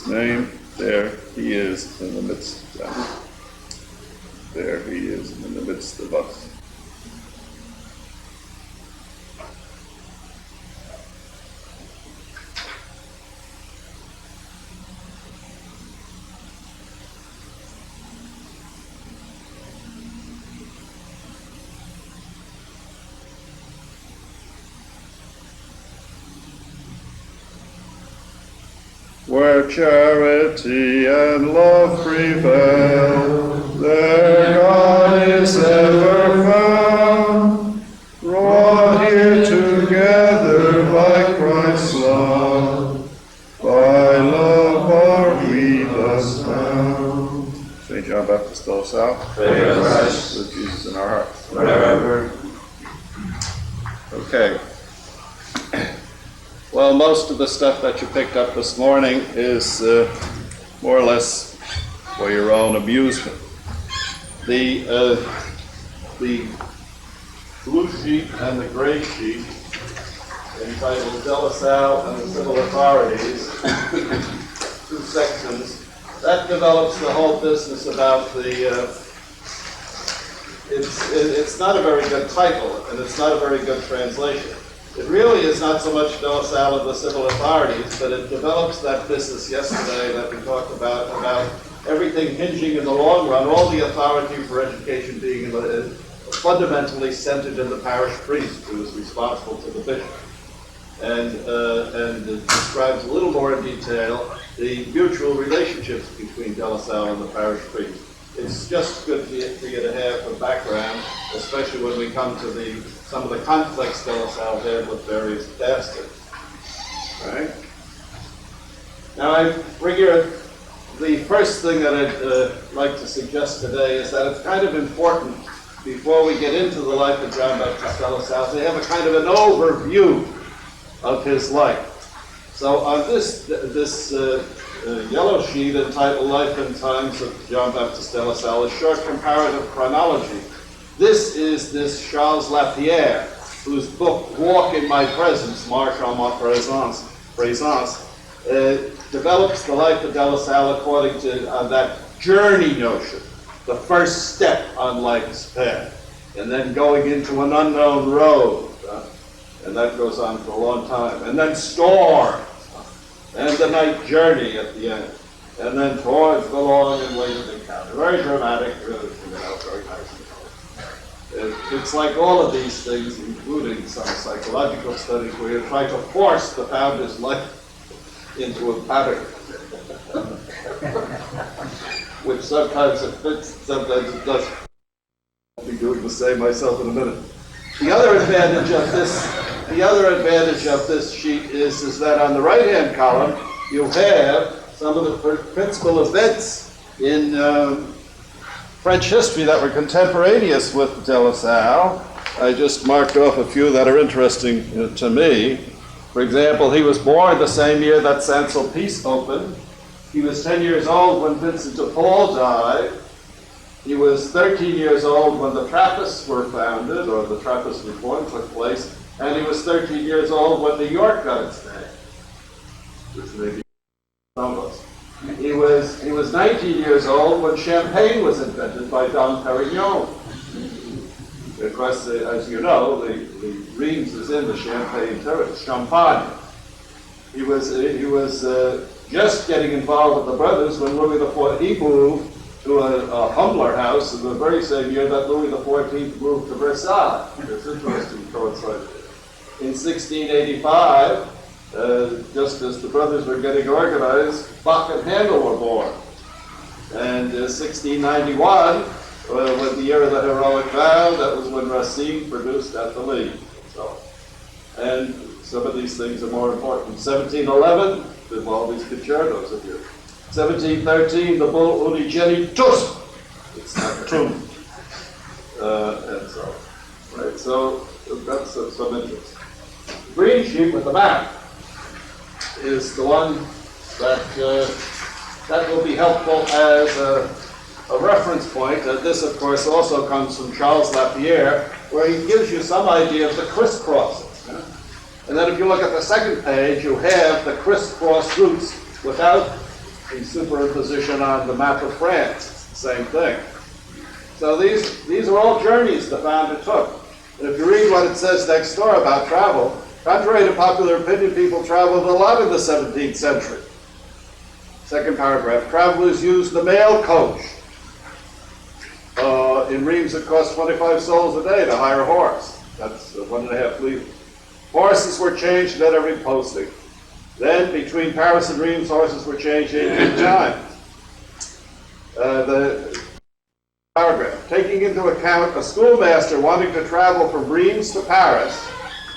name. There he is in the midst of them. There he is in the midst of us. Where charity and love prevail, there God is ever found. Wrought here together by Christ's love, by love are we thus bound. St. John Baptist, De La Salle. Praise Christ. With Jesus in our hearts. Forever. Okay. Well, most of the stuff that you picked up this morning is more or less for your own amusement. The blue sheet and the gray sheet, entitled De La Salle and the Civil Authorities, 2 sections, that develops the whole business about the, it's not a very good title, and it's not a very good translation. It really is not so much De La Salle and the Civil Authorities, but it develops that business yesterday that we talked about everything hinging in the long run, all the authority for education being fundamentally centered in the parish priest, who is responsible to the bishop. And it describes a little more in detail the mutual relationships between De La Salle and the parish priest. It's just good for you to have a background, especially when we come to some of the conflicts De La Salle had with various bastards. Right? Now I figure the first thing that I'd like to suggest today is that it's kind of important, before we get into the life of John Baptist De La Salle, to have a kind of an overview of his life. So on this yellow sheet entitled Life and Times of John Baptist De La Salle, a short comparative chronology. This is Charles Lapierre, whose book, Walk in My Presence, Marche en ma présence, develops the life of De La Salle according to that journey notion, the first step on life's path, and then going into an unknown road, and that goes on for a long time, and then storm, and the night journey at the end, and then towards the long and waited encounter. Very dramatic, really, very nice. It's like all of these things, including some psychological studies, where you try to force the founder's life into a pattern, which sometimes it fits, sometimes it doesn't. I'll be doing the same myself in a minute. The other advantage of this sheet is that on the right-hand column you have some of the principal events in French history that were contemporaneous with De La Salle. I just marked off a few that are interesting to me. For example, he was born the same year that Saint-Sulpice opened. He was 10 years old when Vincent de Paul died. He was 13 years old when the Trappists were founded, or the Trappist reform took place, and he was 13 years old when New York got its name, which may be some of us. He was 19 years old when champagne was invented by Dom Perignon. Because, as you know, the Reims is in the Champagne territory, Champagne. He was just getting involved with the brothers when Louis XIV, he moved to a humbler house in the very same year that Louis XIV moved to Versailles. It's interesting to coincide. In 1685, just as the brothers were getting organized, Bach and Handel were born. And 1691, when the year of the heroic vow, that was when Racine produced Athalie. And some of these things are more important. 1711, with all these concertos of you. 1713, the bull Unigenitus. It's not true. And so, right, so that's some interest. Green sheet with the map is the one that will be helpful as a reference point. This, of course, also comes from Charles Lapierre, where he gives you some idea of the crisscrosses. And then if you look at the second page, you have the crisscross routes without the superimposition on the map of France. It's the same thing. So these are all journeys the founder took. And if you read what it says next door about travel, contrary to popular opinion, people traveled a lot in the 17th century. Second paragraph, travelers used the mail coach. In Reims, it cost 25 sols a day to hire a horse. That's 1.5 livres. Horses were changed at every posting. Then, between Paris and Reims, horses were changed 18 times. The paragraph, taking into account a schoolmaster wanting to travel from Reims to Paris,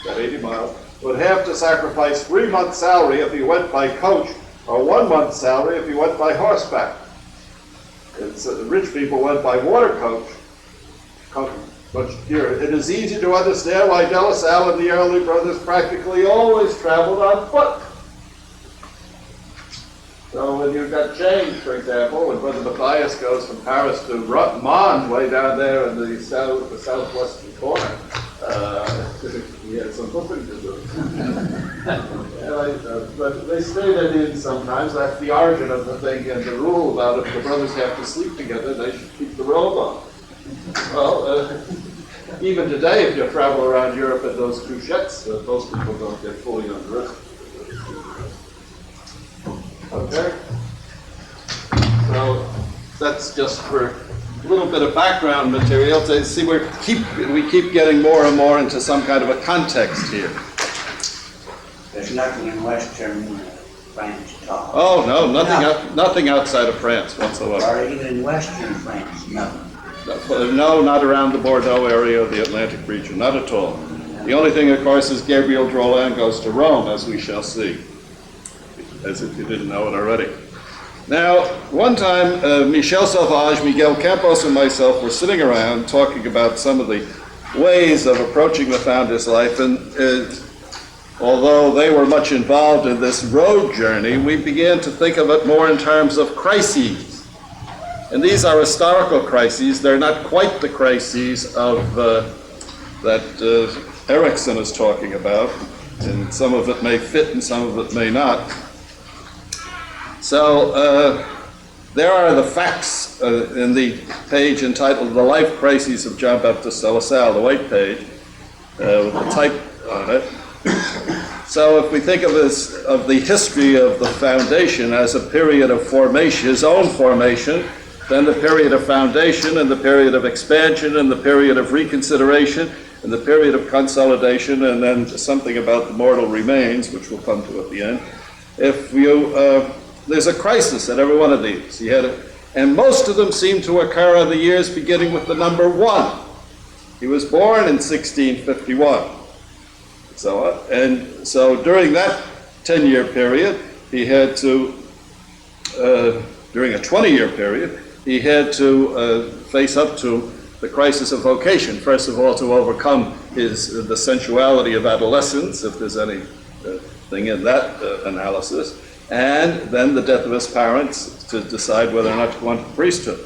about 80 miles, would have to sacrifice 3 months' salary if he went by coach, or 1 month's salary if he went by horseback. Rich people went by water coach. But here, it is easy to understand why De La Salle and the early brothers practically always traveled on foot. So when you've got change, for example, when Brother Matthias goes from Paris to Mons, way down there in the southwestern corner, he had some hooping to do. But they stay at inns sometimes. That's the origin of the thing and the rule about if the brothers have to sleep together, they should keep the robe on. Well, even today, if you travel around Europe in those couchettes, most people don't get fully undressed. Okay? So that's just for a little bit of background material to see we keep getting more and more into some kind of a context here. There's nothing in Western France at all. Oh no, nothing outside of France whatsoever. Or even in Western France, nothing. No, not around the Bordeaux area of the Atlantic region, not at all. The only thing, of course, is Gabriel Drollin goes to Rome, as we shall see, as if you didn't know it already. Now, one time, Michel Sauvage, Miguel Campos, and myself were sitting around talking about some of the ways of approaching the founder's life, and although they were much involved in this road journey, we began to think of it more in terms of crises. And these are historical crises. They're not quite the crises of that Erickson is talking about, and some of it may fit and some of it may not. So there are the facts in the page entitled The Life Crises of John Baptist de La Salle, the white page, with the type on it. So if we think of the history of the foundation as a period of formation, his own formation, then the period of foundation, and the period of expansion, and the period of reconsideration, and the period of consolidation, and then something about the mortal remains, which we'll come to at the end. If you, there's a crisis at every one of these. And most of them seem to occur in the years beginning with the number 1. He was born in 1651. And so during that 10-year period, he had to, during a 20-year period, he had to face up to the crisis of vocation. First of all, to overcome the sensuality of adolescence, if there's any thing in that analysis, and then the death of his parents to decide whether or not to go into priesthood.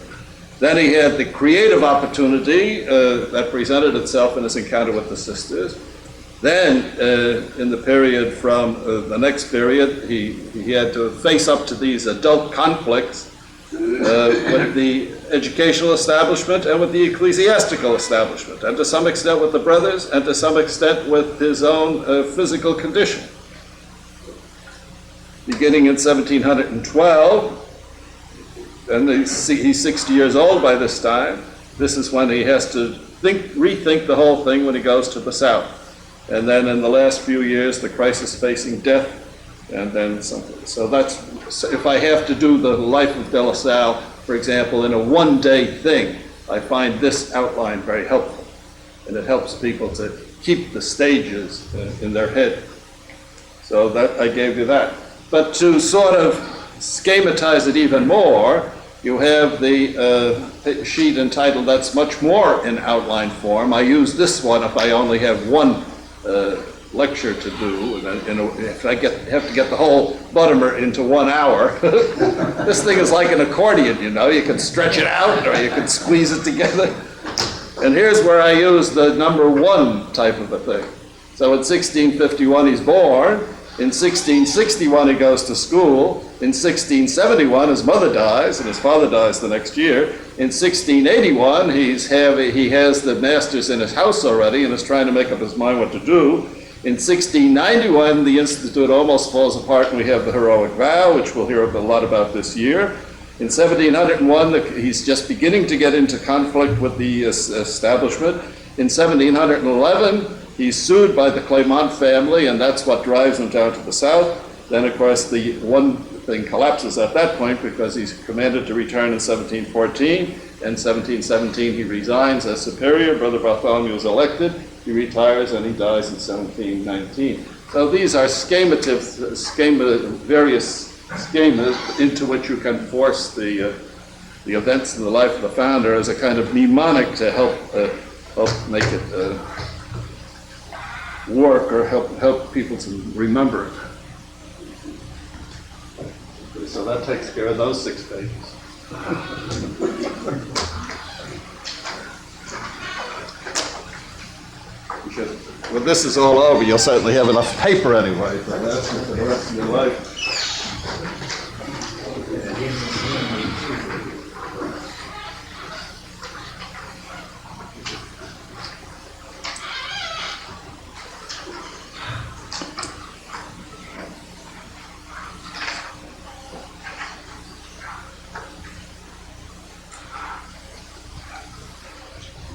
Then he had the creative opportunity that presented itself in his encounter with the sisters. Then, in the period from the next period, he had to face up to these adult conflicts with the educational establishment and with the ecclesiastical establishment, and to some extent with the brothers, and to some extent with his own physical condition. Beginning in 1712, and he's 60 years old by this time, this is when he has to rethink the whole thing when he goes to the south. And then in the last few years, the crisis facing death, and then something. So that's, if I have to do the life of De La Salle, for example, in a one-day thing, I find this outline very helpful. And it helps people to keep the stages in their head. So that I gave you that. But to sort of schematize it even more, you have the sheet entitled That's Much More in Outline Form. I use this one if I only have one lecture to do, and if I have to get the whole Buttimer into 1 hour. This thing is like an accordion, you know. You can stretch it out or you can squeeze it together. And here's where I use the number 1 type of a thing. So in 1651 he's born, In 1661, he goes to school. In 1671, his mother dies, and his father dies the next year. In 1681, he has the masters in his house already and is trying to make up his mind what to do. In 1691, the Institute almost falls apart, and we have the heroic vow, which we'll hear a lot about this year. In 1701, he's just beginning to get into conflict with the establishment. In 1711, he's sued by the Clermont family, and that's what drives him down to the south. Then, of course, the one thing collapses at that point because he's commanded to return in 1714. In 1717, he resigns as superior. Brother Bartholomew is elected. He retires, and he dies in 1719. So these are various schemas into which you can force the events in the life of the founder as a kind of mnemonic to help make it work or help people to remember it. So that takes care of those 6 pages. When this is all over, you'll certainly have enough paper anyway for the rest of your life.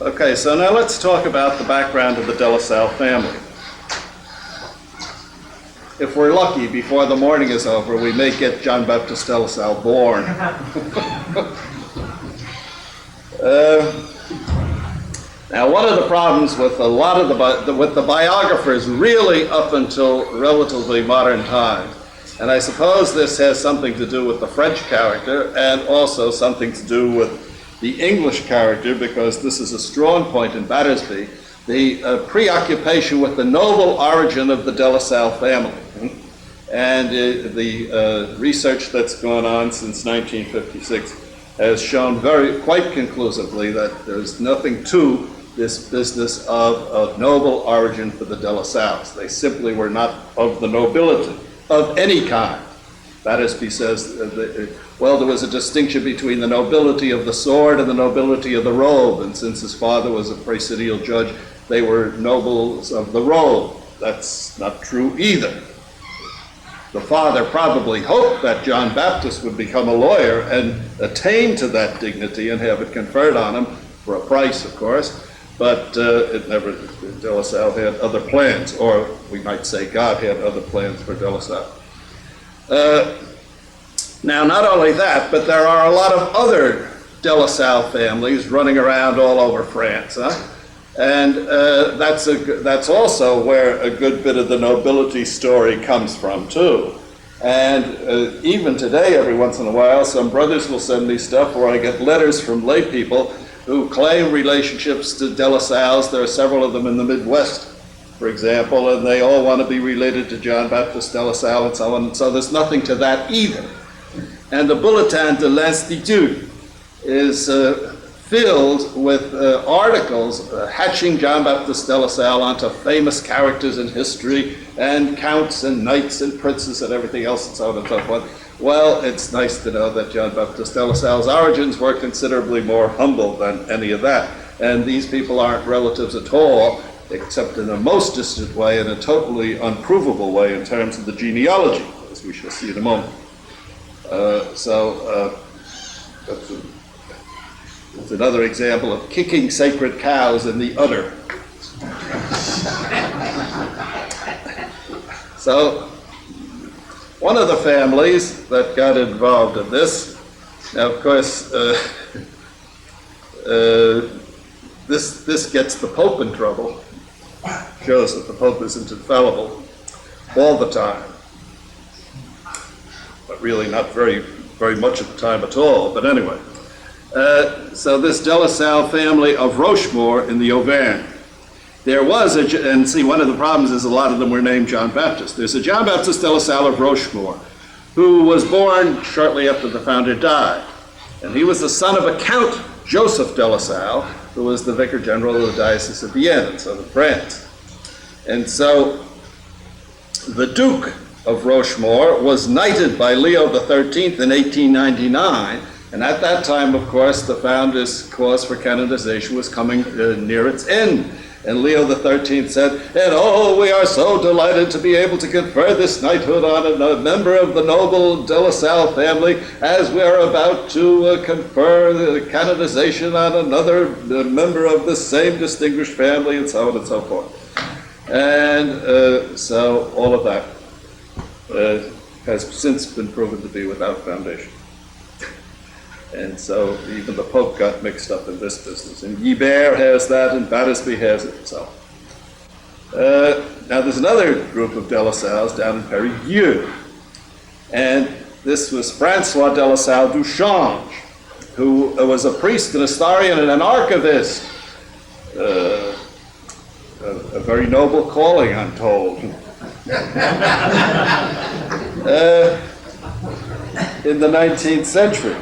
Okay, so now let's talk about the background of the De La Salle family. If we're lucky, before the morning is over, we may get John Baptist De La Salle born. Now, one of the problems with a lot of the biographers really up until relatively modern times, and I suppose this has something to do with the French character and also something to do with the English character, because this is a strong point in Battersby, the preoccupation with the noble origin of the De La Salle family. And the research that's gone on since 1956 has shown quite conclusively that there's nothing to this business of noble origin for the De La Salles. They simply were not of the nobility of any kind. Battersby says, well, there was a distinction between the nobility of the sword and the nobility of the robe, and since his father was a presidial judge, they were nobles of the robe. That's not true either. The father probably hoped that John Baptist would become a lawyer and attain to that dignity and have it conferred on him, for a price, of course, but De La Salle had other plans, or we might say God had other plans for De La Salle. Now, not only that, but there are a lot of other De La Salle families running around all over France, and that's also where a good bit of the nobility story comes from, too. And even today, every once in a while, some brothers will send me stuff where I get letters from lay people who claim relationships to De La Salles. There are several of them in the Midwest, for example, and they all want to be related to John Baptist De La Salle and so on. So there's nothing to that either. And the Bulletin de l'Institut is filled with articles hatching John Baptist De La Salle onto famous characters in history and counts and knights and princes and everything else and so on and so forth. Well, it's nice to know that John Baptist De La Salle's origins were considerably more humble than any of that. And these people aren't relatives at all, except in a most distant way and a totally unprovable way in terms of the genealogy, as we shall see in a moment. That's another example of kicking sacred cows in the udder. So, one of the families that got involved in this, now of course, this gets the Pope in trouble, shows that the Pope isn't infallible all the time. But really not very much at the time at all, but anyway. So this De La Salle family of Rochemore in the Auvergne. There was and see, one of the problems is a lot of them were named John Baptist. There's a John Baptist De La Salle of Rochemore who was born shortly after the founder died. And he was the son of a Count Joseph De La Salle, who was the Vicar General of the Diocese of Vienne, in southern France. And so the Duke of Rochemore was knighted by Leo XIII in 1899, and at that time, of course, the founder's cause for canonization was coming near its end. And Leo XIII said, "And oh, we are so delighted to be able to confer this knighthood on a member of the noble de La Salle family, as we are about to confer the canonization on another member of the same distinguished family," and so on and so forth. And so all of that has since been proven to be without foundation. And so even the Pope got mixed up in this business. And Guibert has that, and Battersby has it, and so on. Now there's another group of de La Salles down in Périgueux. And this was Francois de La Salle du Change, who was a priest, an historian, and an archivist. A very noble calling, I'm told. In the 19th century.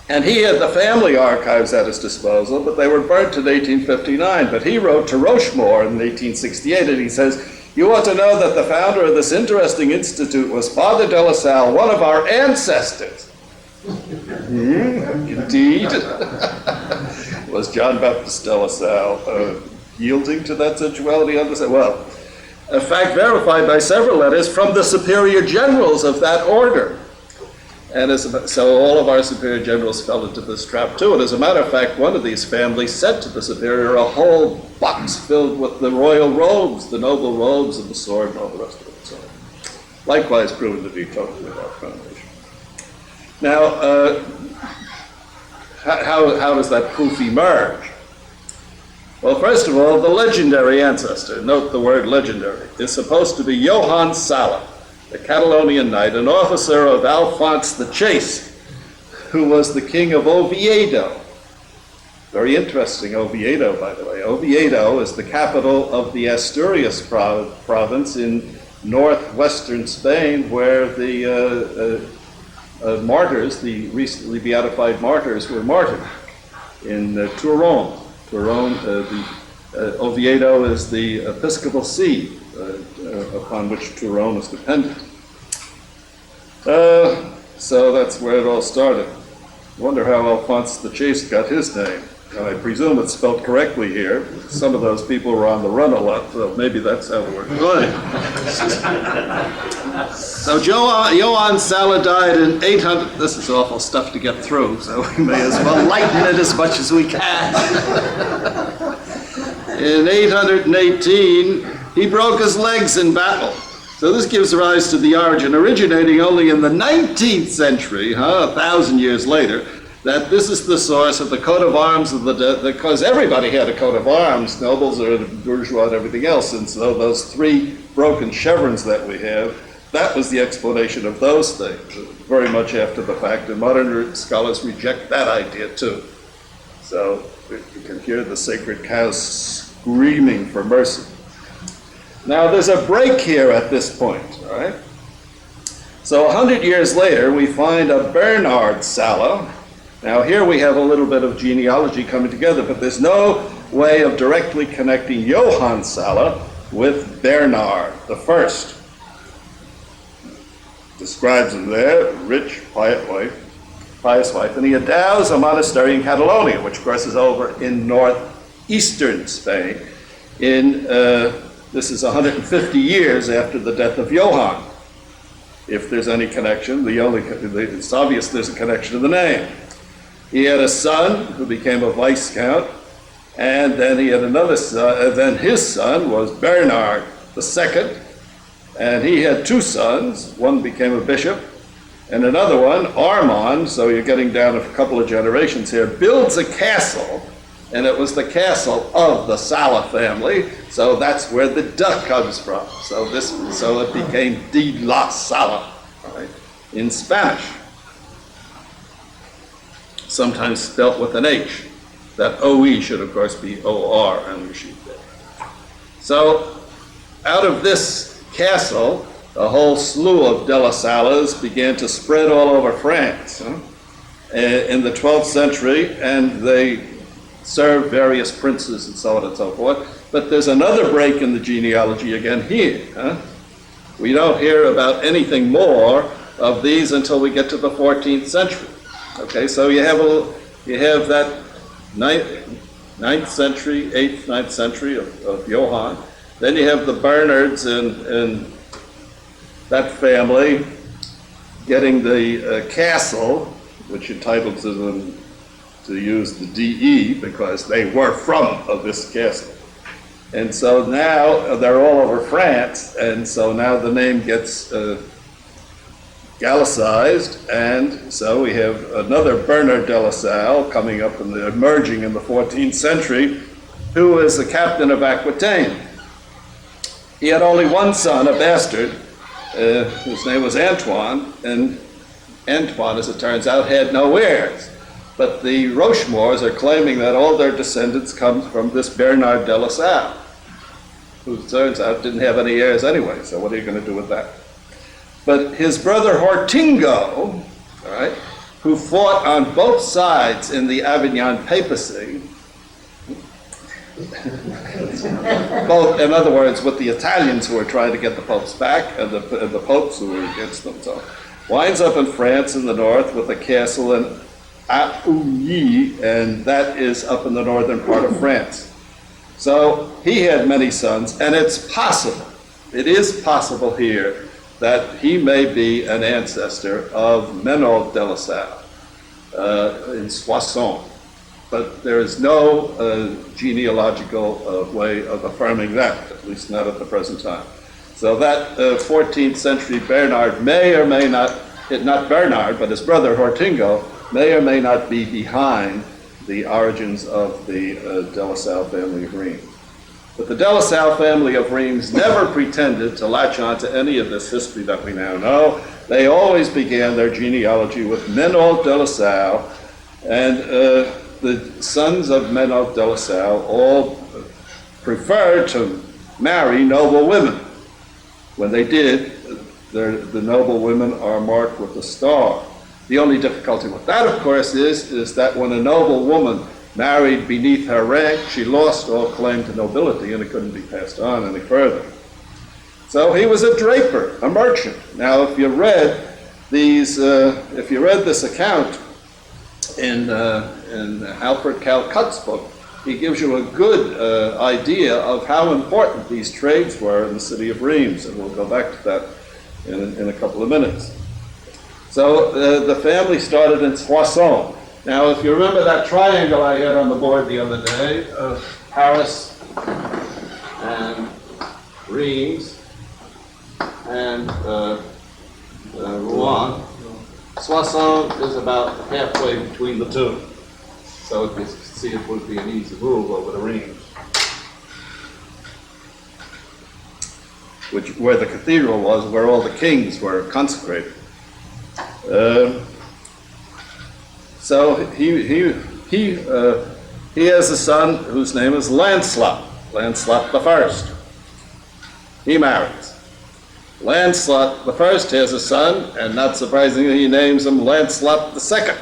And he had the family archives at his disposal, but they were burnt in 1859. But he wrote to Rochemore in 1868, and he says, "You ought to know that the founder of this interesting institute was Father de La Salle, one of our ancestors." Indeed. Was John Baptist de La Salle yielding to that sensuality? Well, a fact verified by several letters from the superior generals of that order. And so all of our superior generals fell into this trap too. And as a matter of fact, one of these families sent to the superior a whole box filled with the royal robes, the noble robes and the sword and all the rest of it. So, likewise proven to be totally without foundation. Now, how does that proof emerge? Well, first of all, the legendary ancestor, note the word legendary, is supposed to be Johann Sala, a Catalonian knight, an officer of Alphonse the Chaste, who was the king of Oviedo. Very interesting, Oviedo, by the way. Oviedo is the capital of the Asturias province in northwestern Spain, where the martyrs, the recently beatified martyrs, were martyred in Turon. Oviedo is the episcopal see upon which Turon is dependent. So that's where it all started. Wonder how Alphonse the Chaste got his name. I presume it's spelled correctly here. Some of those people were on the run a lot, so maybe that's how it worked. So Johann Sala died in 800. This is awful stuff to get through, so we may as well lighten it as much as we can. In 818, he broke his legs in battle. So this gives rise to the origin, originating only in the 19th century, 1,000 years later, that this is the source of the coat of arms of because everybody had a coat of arms, nobles or bourgeois and everything else, and so those three broken chevrons that we have, that was the explanation of those things, very much after the fact, and modern scholars reject that idea too. So you can hear the sacred cows screaming for mercy. Now there's a break here at this point, all right? So 100 years later, we find a Bernard Sala. Now here we have a little bit of genealogy coming together, but there's no way of directly connecting Johann Sala with Bernard the First. Describes him there, rich, pious wife, and he endows a monastery in Catalonia, which of course is over in northeastern Spain. This is 150 years after the death of Johann. If there's any connection, it's obvious there's a connection to the name. He had a son who became a viscount, and then he had another son, then his son was Bernard II, and he had two sons. One became a bishop, and another one, Armand, so you're getting down a couple of generations here, builds a castle, and it was the castle of the Sala family, so that's where the duck comes from. So it became de la Sala, right, in Spanish. Sometimes spelt with an H. That OE should, of course, be OR on your sheet there. So out of this castle, a whole slew of de la Salas began to spread all over France in the 12th century, and they served various princes and so on and so forth. But there's another break in the genealogy again here. We don't hear about anything more of these until we get to the 14th century. Okay, so you have that 9th century, 8th, 9th century of Johann. Then you have the Bernards and that family getting the castle, which entitled to them to use the DE because they were from this castle. And so now they're all over France, and so now the name gets Gallicized, and so we have another Bernard de La Salle coming up emerging in the 14th century, who is the captain of Aquitaine. He had only one son, a bastard, whose name was Antoine, and Antoine, as it turns out, had no heirs. But the Rochemores are claiming that all their descendants come from this Bernard de La Salle, who turns out didn't have any heirs anyway, so what are you going to do with that? But his brother Hortingo, all right, who fought on both sides in the Avignon papacy, both, in other words, with the Italians who were trying to get the popes back and the popes who were against them, so winds up in France in the north with a castle in Aouilly, and that is up in the northern part of France. So he had many sons, and it is possible here that he may be an ancestor of Menald de La Salle in Soissons. But there is no genealogical way of affirming that, at least not at the present time. So that 14th century Bernard may or may not Bernard, but his brother Hortingo, may or may not be behind the origins of the de La Salle family of Rheims. But the de La Salle family of Rheims never pretended to latch on to any of this history that we now know. They always began their genealogy with Menald de La Salle, and the sons of Menald de La Salle all preferred to marry noble women. When they did, the noble women are marked with a star. The only difficulty with that, of course, is that when a noble woman married beneath her rank, she lost all claim to nobility, and it couldn't be passed on any further. So he was a draper, a merchant. Now, if you read this account in Alfred Calcutt's book, he gives you a good idea of how important these trades were in the city of Rheims, and we'll go back to that in a couple of minutes. So the family started in Soissons. Now, if you remember that triangle I had on the board the other day of Paris and Rheims and Rouen, Soissons is about halfway between the two. So you can see it would be an easy move over the Rheims, where the cathedral was, where all the kings were consecrated. So he has a son whose name is Lancelot I. He marries. Lancelot I has a son, and not surprisingly, he names him Lancelot II.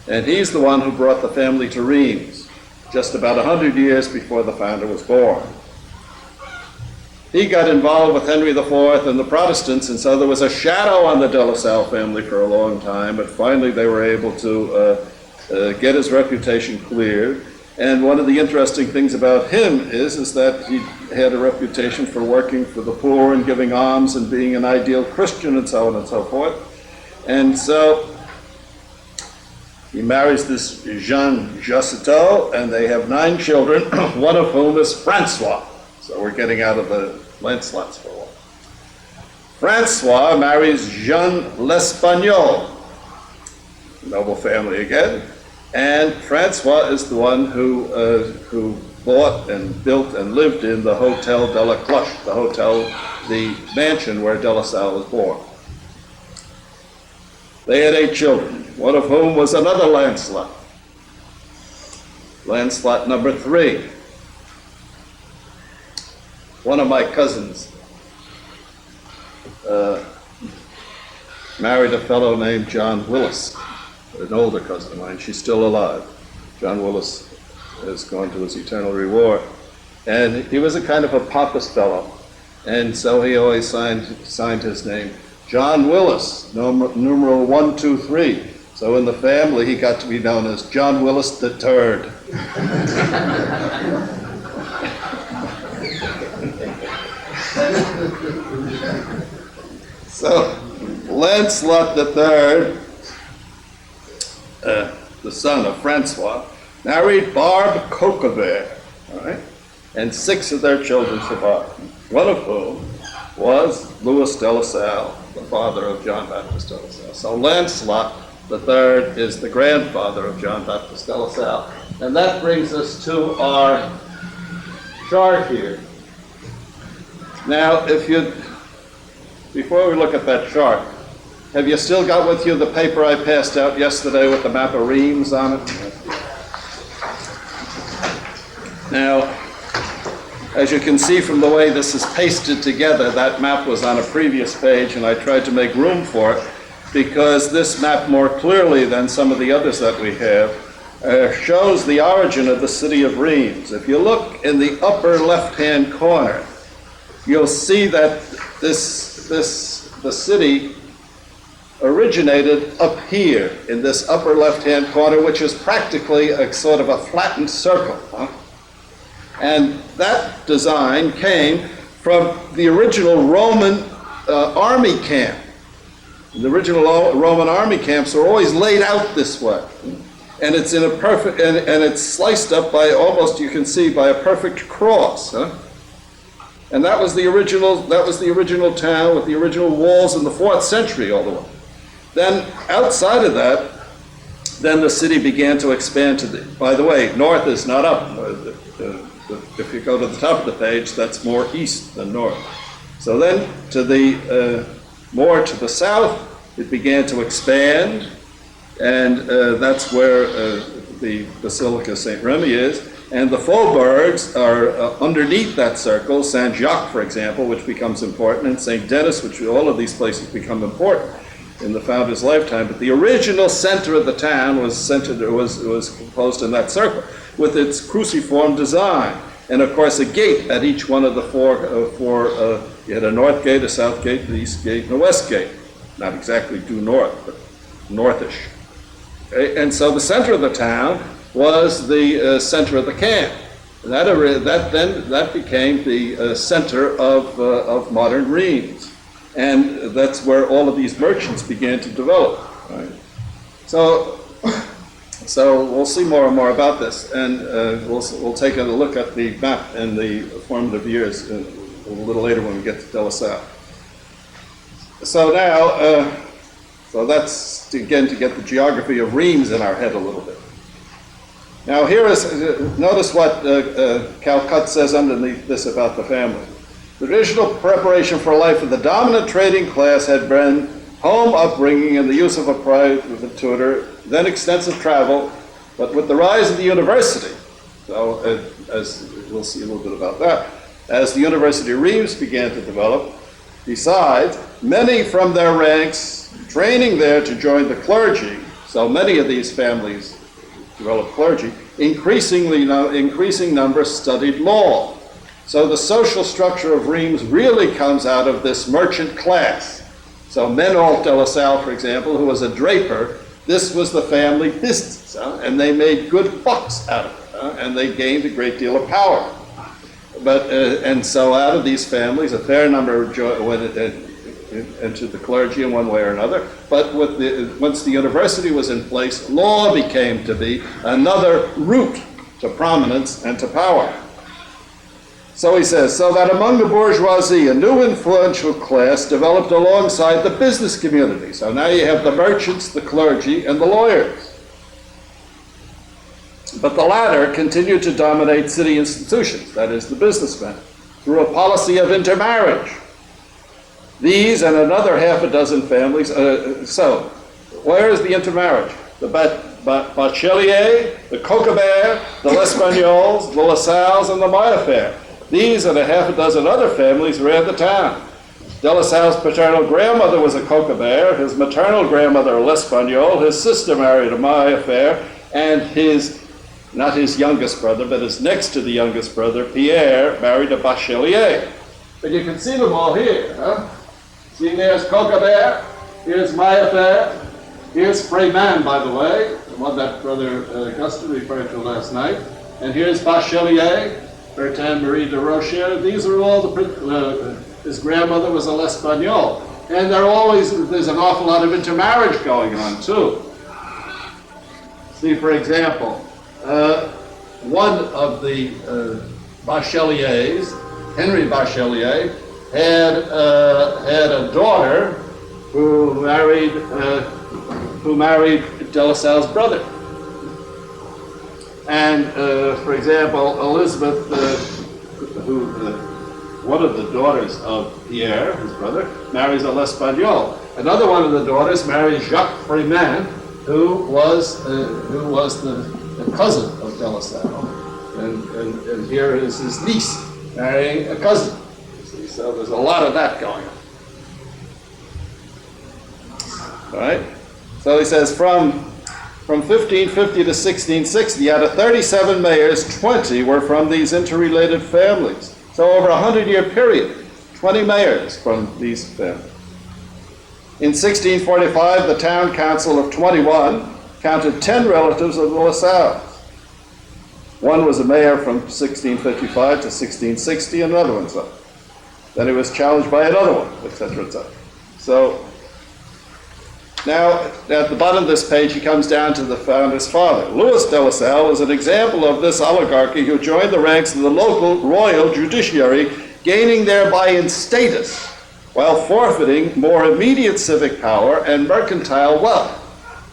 And he's the one who brought the family to Rheims, just about 100 years before the founder was born. He got involved with Henry IV and the Protestants, and so there was a shadow on the de La Salle family for a long time, but finally they were able to get his reputation cleared. And one of the interesting things about him is that he had a reputation for working for the poor and giving alms and being an ideal Christian and so on and so forth. And so he marries this Jeanne Jossetot, and they have 9 children, one of whom is Francois. So we're getting out of the Lancelots for a while. Francois marries Jeanne l'Espagnole, noble family again, and Francois is the one who bought and built and lived in the Hotel de la Cloche, the mansion where de La Salle was born. They had 8 children, one of whom was another Lancelot, Lancelot number 3. One of my cousins married a fellow named John Willis, an older cousin of mine. She's still alive. John Willis has gone to his eternal reward. And he was a kind of a pompous fellow. And so he always signed his name John Willis, numeral 123. So in the family, he got to be known as John Willis the Third. So Lancelot the Third, the son of Francois, married Barbe Coquebert, all right? And 6 of their children survived, one of whom was Louis de La Salle, the father of John Baptist de La Salle. So Lancelot the Third is the grandfather of John Baptist de La Salle. And that brings us to our chart here. Now, before we look at that chart, have you still got with you the paper I passed out yesterday with the map of Reims on it? Now, as you can see from the way this is pasted together, that map was on a previous page, and I tried to make room for it because this map more clearly than some of the others that we have shows the origin of the city of Reims. If you look in the upper left-hand corner, you'll see that the city originated up here in this upper left-hand corner, which is practically a sort of a flattened circle. And that design came from the original Roman army camp. The original Roman army camps are always laid out this way. And it's in a perfect, and it's sliced up by almost, you can see, by a perfect cross. And that was the original town with the original walls in the 4th century all the way. Then outside of that, then the city began to expand to by the way, north is not up. If you go to the top of the page, that's more east than north. So then to the more to the south, it began to expand, and that's where the Basilica St. Remy is. And the faubourgs are underneath that circle, Saint-Jacques, for example, which becomes important, and St. Denis, which all of these places become important in the founder's lifetime. But the original center of the town was composed in that circle, with its cruciform design. And of course, a gate at each one of the four you had a north gate, a south gate, an east gate, and a west gate. Not exactly due north, but northish. Okay? And so the center of the town was the center of the camp. And that became the center of modern Reims. And that's where all of these merchants began to develop. Right? So we'll see more and more about this, and we'll take a look at the map in the formative years a little later when we get to De La Salle. So now, so that's again to get the geography of Reims in our head a little bit. Now here is, notice what Calcutt says underneath this about the family. The traditional preparation for life of the dominant trading class had been home upbringing and the use of a private tutor, then extensive travel, but with the rise of the university, so as we'll see a little bit about that, as the University of Reims began to develop, besides, many from their ranks training there to join the clergy, so many of these families developed clergy, increasing numbers studied law. So the social structure of Reims really comes out of this merchant class. So Menault de La Salle, for example, who was a draper, this was the family business, and they made good bucks out of it, and they gained a great deal of power. But and so out of these families, a fair number went into the clergy in one way or another. But once the university was in place, law became to be another route to prominence and to power. So he says, so that among the bourgeoisie, a new influential class developed alongside the business community. So now you have the merchants, the clergy, and the lawyers. But the latter continued to dominate city institutions, that is, the businessmen, through a policy of intermarriage. These and another half a dozen families, so where is the intermarriage? The Bachelier, the Coquebert, the L'Espagnols, the Lasalles, and the Mayaffaires. These and a half a dozen other families ran the town. De La Salle's paternal grandmother was a Coquebert, his maternal grandmother a L'Espagnol, his sister married a Mayaffaire, and not his youngest brother, but his next to the youngest brother, Pierre, married a Bachelier. But you can see them all here. Huh? See, there's Cochabert, here's Maillefert, here's Freyman, by the way, the one that Brother Augustin referred to last night, and here's Bachelier, Bertin Marie de Rocher. These are all his grandmother was a L'Espagnole. And there's an awful lot of intermarriage going on, too. See, for example, one of the Bacheliers, Henry Bachelier, had a daughter who married De La Salle's brother. And, for example, Elizabeth, one of the daughters of Pierre, his brother, marries a L'Espagnole. Another one of the daughters marries Jacques Freyman, who was the cousin of De La Salle. And here is his niece marrying a cousin. See, so there's a lot of that going on. All right? So he says from 1550 to 1660, out of 37 mayors, 20 were from these interrelated families. So over a 100-year period, 20 mayors from these families. In 1645, the town council of 21 counted 10 relatives of the LaSalles. One was a mayor from 1655 to 1660, and another one's up. Then he was challenged by another one, etc., etc. So now, at the bottom of this page, he comes down to the founder's father. Louis de La Salle was an example of this oligarchy who joined the ranks of the local royal judiciary, gaining thereby in status, while forfeiting more immediate civic power and mercantile wealth.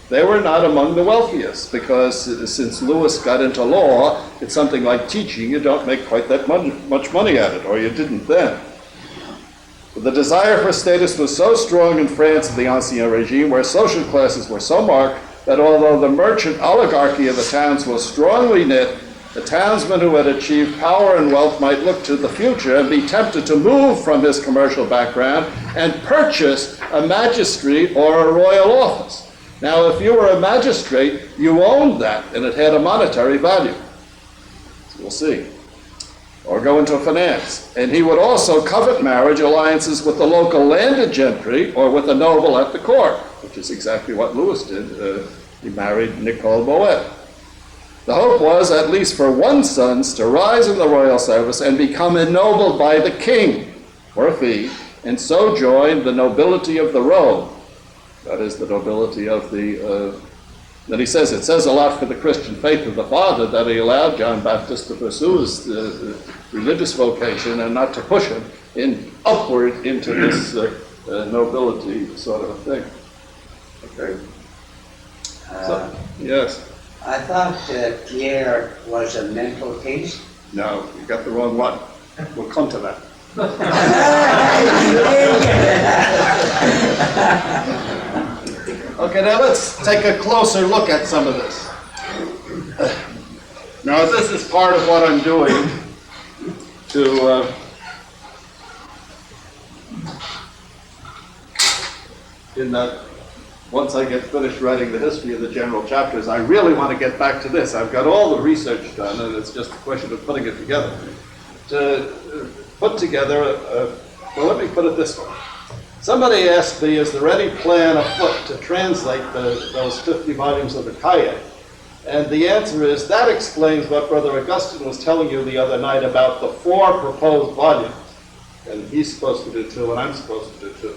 They were not among the wealthiest, because since Louis got into law, it's something like teaching. You don't make quite that much money at it, or you didn't then. The desire for status was so strong in France of the Ancien regime, where social classes were so marked, that although the merchant oligarchy of the towns was strongly knit, the townsman who had achieved power and wealth might look to the future and be tempted to move from his commercial background and purchase a magistrate or a royal office. Now, if you were a magistrate, you owned that, and it had a monetary value. So we'll see. Or go into finance. And he would also covet marriage alliances with the local landed gentry or with a noble at the court, which is exactly what Louis did. He married Nicole Boet. The hope was, at least for one son, to rise in the royal service and become ennobled by the king for a fee, and so join the nobility of the Rhone. That is the nobility of the Then he says, it says a lot for the Christian faith of the father that he allowed John Baptist to pursue his religious vocation and not to push him upward into this nobility sort of a thing. Okay. Yes. I thought Pierre was a mental case. No, you got the wrong one. We'll come to that. Okay, now let's take a closer look at some of this. Now, this is part of what I'm doing to in that once I get finished writing the history of the general chapters, I really want to get back to this. I've got all the research done, and it's just a question of putting it together. To put together, well, let me put it this way. Somebody asked me, is there any plan afoot to translate those 50 volumes of the Cahiers? And the answer is, that explains what Brother Augustine was telling you the other night about the 4 proposed volumes. And he's supposed to do 2, and I'm supposed to do 2.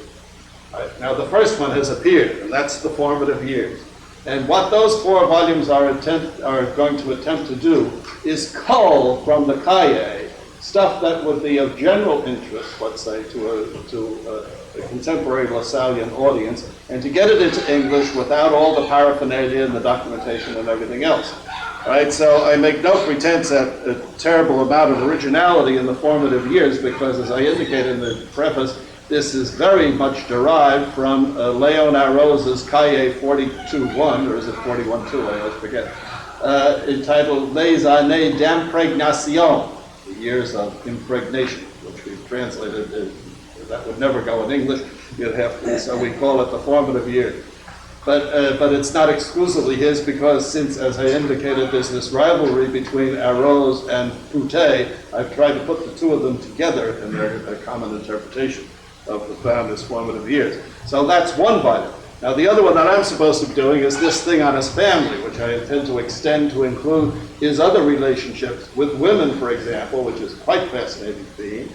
Right. Now, the first one has appeared, and that's the formative years. And what those 4 volumes are going to attempt to do is cull from the Cahiers stuff that would be of general interest, let's say, to a contemporary Lasallian audience, and to get it into English without all the paraphernalia and the documentation and everything else. Right? So I make no pretense at a terrible amount of originality in the formative years, because, as I indicated in the preface, this is very much derived from Léon Arrose's Cahier 42.1, or is it 41.2, I always forget, entitled Les années d'imprégnation, the years of impregnation, which we've translated, that would never go in English, you'd have to, so we call it the formative years. but it's not exclusively his because since, as I indicated, there's this rivalry between Arose and Poutet, I've tried to put the two of them together in their common interpretation of the founder's formative years. So that's one volume. Now the other one that I'm supposed to be doing is this thing on his family, which I intend to extend to include his other relationships with women, for example, which is quite a fascinating theme,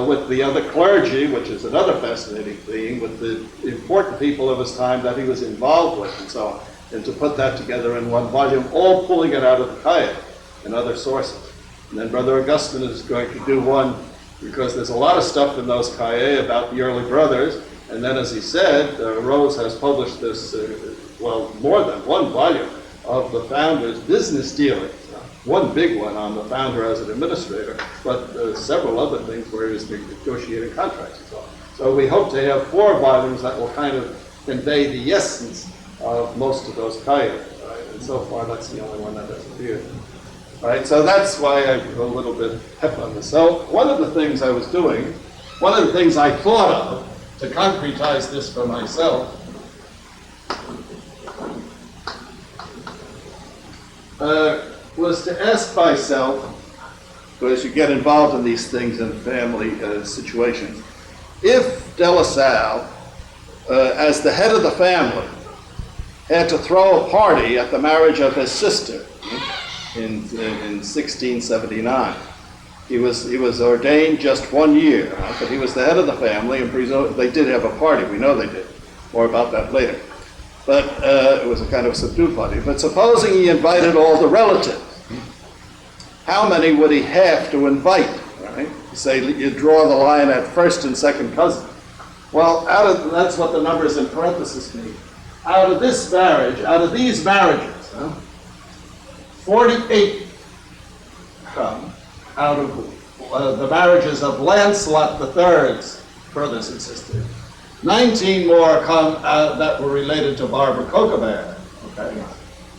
with the other clergy, which is another fascinating theme, with the important people of his time that he was involved with and so on, and to put that together in one volume, all pulling it out of the Kayak and other sources. And then Brother Augustine is going to do one, because there's a lot of stuff in those Kayak about the early brothers, and then as he said, Rose has published this, well, more than one volume of the founder's business dealings. One big one on the founder as an administrator, but several other things where he was negotiating contracts and so on. So we hope to have 4 volumes that will kind of convey the essence of most of those Kayak. Right? And so far, that's the only one that has appeared. Right? So that's why I'm a little bit hep on this. So one of the things I was doing, one of the things I thought of to concretize this for myself, was to ask myself, as you get involved in these things in family situations, if De La Salle, as the head of the family, had to throw a party at the marriage of his sister in 1679. He was ordained just 1 year, but he was the head of the family, and they did have a party. We know they did. More about that later. But it was a kind of subdued party. But supposing he invited all the relatives, how many would he have to invite? Right? You say you draw the line at first and second cousin. Well, that's what the numbers in parentheses mean. Out of this marriage, out of these marriages, 48 come out of the marriages of Lancelot III's brothers and sisters. 19 more come out that were related to Barbara Coquebert, okay?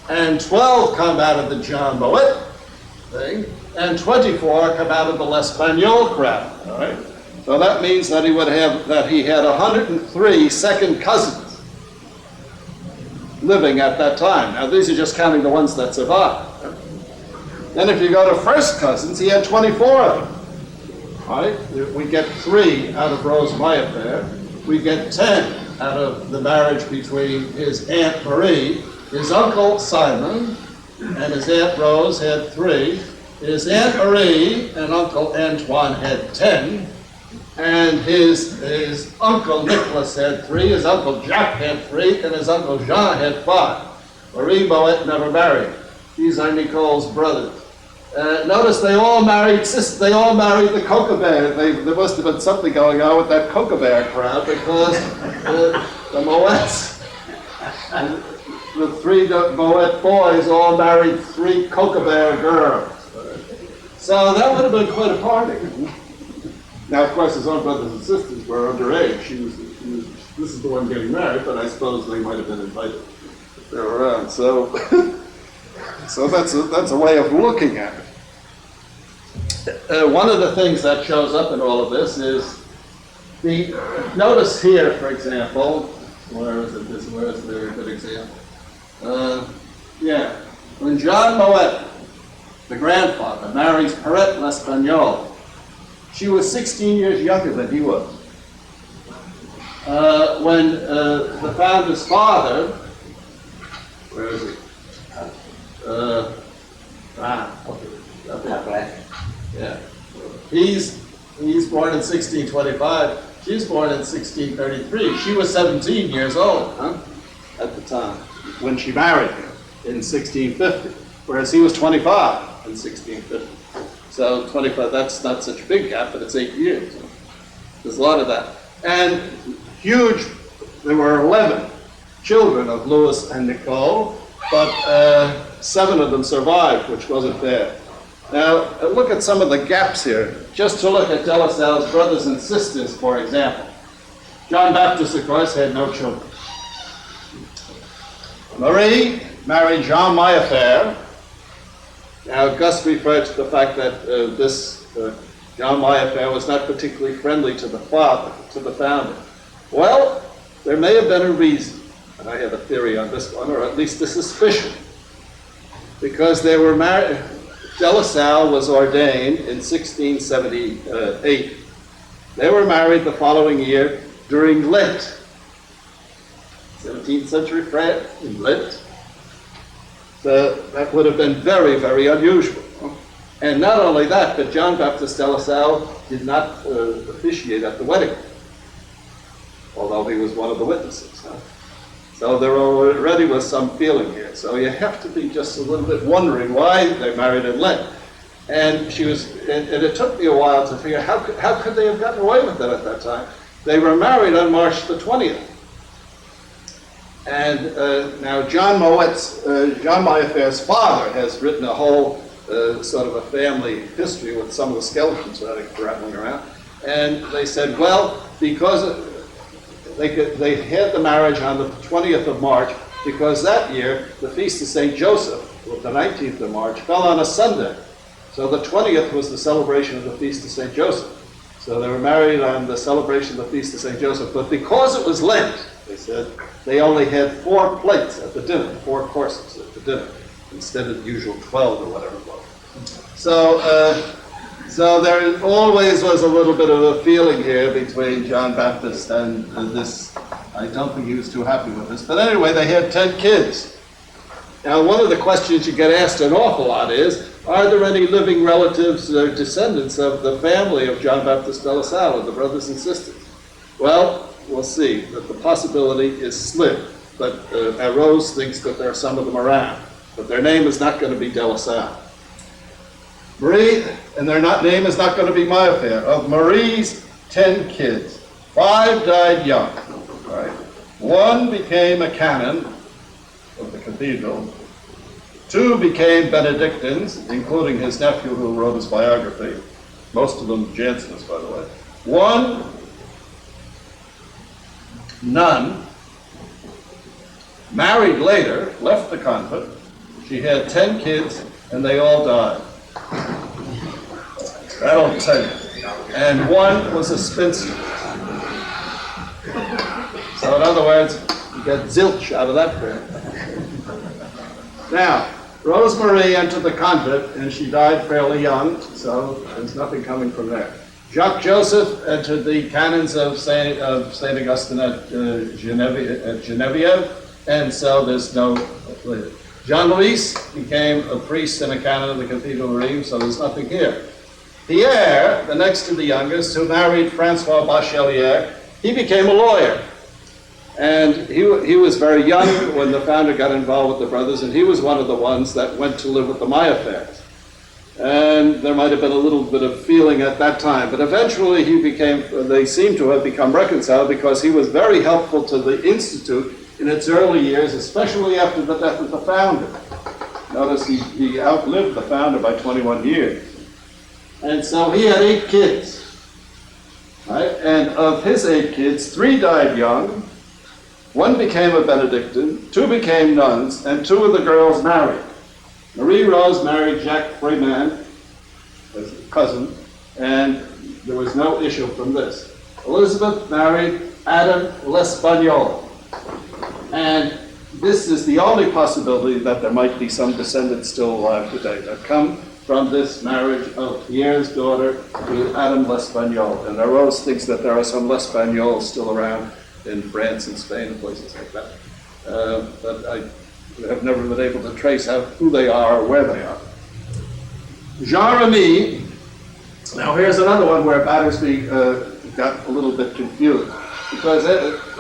And 12 come out of the John Moet thing, and 24 come out of the L'Espagnol crowd, all right? So that means that he had 103 second cousins living at that time. Now these are just counting the ones that survived. Then if you go to first cousins, he had 24 of them, all right? We get 3 out of Rose Mayfair. We get 10 out of the marriage between his Aunt Marie, his Uncle Simon, and his Aunt Rose had 3. His Aunt Marie and Uncle Antoine had 10. And his Uncle Nicholas had 3, his Uncle Jacques had 3, and his Uncle Jean had 5. Marie Moet never married. These are Nicole's brothers. Notice they all married the Coquebert. There must have been something going on with that Coquebert crowd because the Moets, the 3 Moet boys all married 3 Coquebert girls. So that would have been quite a party. Now, of course, his own brothers and sisters were underage. This is the one getting married, but I suppose they might have been invited if they were around. So that's a way of looking at it. One of the things that shows up in all of this is notice here, for example, where is there a good example? When John Moet, the grandfather, marries Perrette L'Espagnol, she was 16 years younger than he was. When the founder's father, where is he? Yeah. He's born in 1625. She's born in 1633. She was 17 years old, at the time when she married him in 1650, whereas he was 25 in 1650. So 25, that's not such a big gap, but it's 8 years. There's a lot of that. And there were 11 children of Louis and Nicole, but 7 of them survived, which wasn't bad. Now, look at some of the gaps here. Just to look at De La Salle's brothers and sisters, for example. John Baptist, of course, had no children. Marie married Jean Mayfair. Now, Gus referred to the fact that Jean Mayfair was not particularly friendly to the founder. Well, there may have been a reason. and I have a theory on this one, or at least a suspicion, because they were married. De La Salle was ordained in 1678. They were married the following year during Lent. 17th century France in Lent. So that would have been very, very unusual. And not only that, but John Baptist de La Salle did not officiate at the wedding, although he was one of the witnesses. So there already was some feeling here. So you have to be just a little bit wondering why they married in Lent. And and it took me a while to figure how could they have gotten away with it at that time. They were married on March the 20th. And now John Mayafaire's father has written a whole sort of a family history with some of the skeletons rattling around. And they said, well, because they had the marriage on the 20th of March, because that year the feast of St. Joseph, the 19th of March, fell on a Sunday. So the 20th was the celebration of the feast of St. Joseph. So they were married on the celebration of the feast of St. Joseph. But because it was Lent, they said, they only had 4 plates at the dinner, 4 courses at the dinner, instead of the usual 12 or whatever it was. So there always was a little bit of a feeling here between John Baptist and this. I don't think he was too happy with this. But anyway, they had 10 kids. Now, one of the questions you get asked an awful lot is, are there any living relatives or descendants of the family of John Baptist de La Salle, the brothers and sisters? Well, we'll see that the possibility is slim. But Rose thinks that there are some of them around. But their name is not going to be de La Salle. Marie, and their name is not going to be Mayfair. Of Marie's 10 kids, 5 died young. Right? 1 became a canon of the cathedral. 2 became Benedictines, including his nephew who wrote his biography. Most of them Jansenists, by the way. 1 nun, married later, left the convent. She had 10 kids, and they all died. That'll tell you. And 1 was a spinster. So in other words, you get zilch out of that family. Now, Rosemary entered the convent, and she died fairly young, so there's nothing coming from there. Jacques Joseph entered the canons of Saint Augustine at Genevieve, and so there's no. Jean-Louis became a priest and a canon of the Cathedral of Rheims, so there's nothing here. Pierre, the next to the youngest, who married Francois Bachelier, he became a lawyer. And he was very young when the founder got involved with the brothers, and he was one of the ones that went to live with the Mayafairs. And there might have been a little bit of feeling at that time, but eventually they seem to have become reconciled because he was very helpful to the Institute in its early years, especially after the death of the founder. Notice he outlived the founder by 21 years. And so he had 8 kids. Right? And of his 8 kids, 3 died young, 1 became a Benedictine, 2 became nuns, and 2 of the girls married. Marie Rose married Jacques Freeman, as a cousin, and there was no issue from this. Elizabeth married Adam L'Espagnol. And this is the only possibility that there might be some descendants still alive today that come from this marriage of Pierre's daughter to Adam L'Espagnol. And Rose thinks that there are some L'Espagnols still around in France and Spain and places like that. But I have never been able to trace out who they are or where they are. Jean-Remy, now here's another one where Battersby got a little bit confused. Because